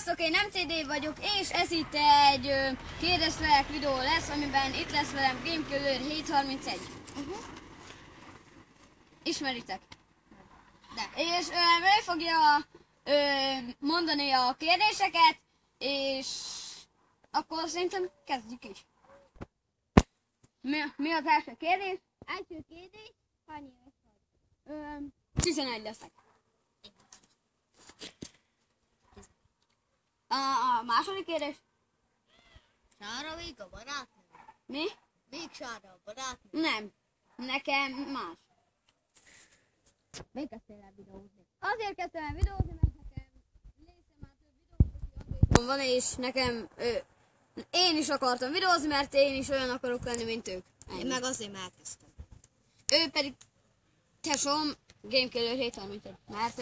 Sziasztok, én MCD vagyok, és ez itt egy kérdezfelek videó lesz, amiben itt lesz velem GameKiller 731. Ismeritek? De. És ő fogja mondani a kérdéseket, és akkor szerintem kezdjük is. Mi az első kérdés? Első kérdés, hány éves vagy? 11 leszek. A második kérdés? Sára még a barátnő? Mi? Még Sára a barátnő? Nem. Nekem más. Még kezdtél el videózni? Azért kezdtem el videózni, mert nekem részem már több videózni van, és nekem én is akartam videózni, mert én is olyan akarok lenni, mint ők. Én meg azért elkezdtem. Ő pedig tesóm GameKiller 731, mert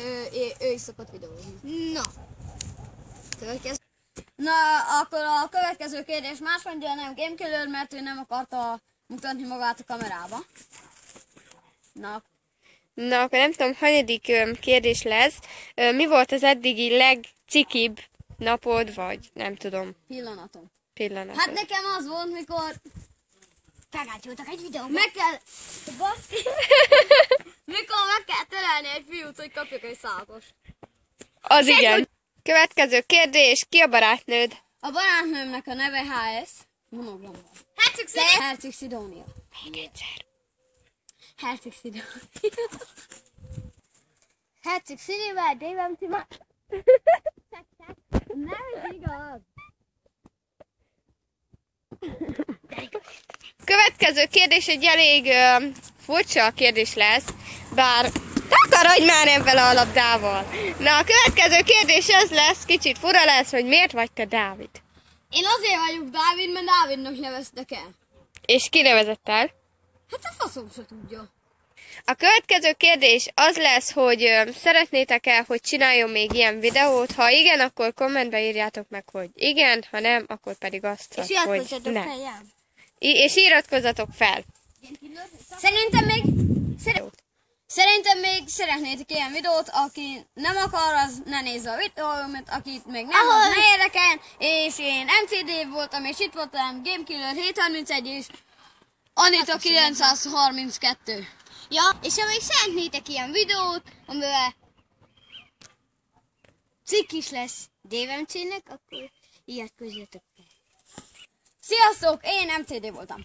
ő is szokott videózni. Na, Na, akkor a következő kérdés más mondja, nem GameKiller, mert ő nem akarta mutatni magát a kamerába. Na, akkor nem tudom, hanyadik kérdés lesz. Mi volt az eddigi legcikibb napod, vagy nem tudom, Pillanatom. pillanat? Hát nekem az volt, mikor felgácsoltak egy videóban. meg kell... mikor meg kell terelni egy fiút, hogy kapjak egy szákos. Az igen. Következő kérdés, ki a barátnőd? A barátnőmnek a neve HS. Monogramban. Herceg Szidónia. Még egyszer. Herceg Szidónia. Herceg Szilivel, Dave MC már. Nem igaz. Következő kérdés egy elég furcsa kérdés lesz, bár takarodj már ebben a labdával. Na, a következő kérdés az lesz, kicsit fura lesz, hogy miért vagy te Dávid? Én azért vagyok Dávid, mert Dávidnak neveztek el. És ki nevezett el? Hát a faszom se tudja. A következő kérdés az lesz, hogy szeretnétek-e, hogy csináljon még ilyen videót? Ha igen, akkor kommentbe írjátok meg, hogy igen, ha nem, akkor pedig azt, És hogy iratkozzatok nem. fel, Ján. És iratkozzatok fel. Szerintem még szeretnétek ilyen videót, aki nem akar, az ne nézze a videómat, akit még nem, az ne érdekel, és én MCD voltam, és itt voltam GameKiller 731, és Anita 932. Ja, és ha még szeretnétek ilyen videót, amivel cikk is lesz Dave MC-nek, akkor iratkozzatok fel. Sziasztok, én MCD voltam.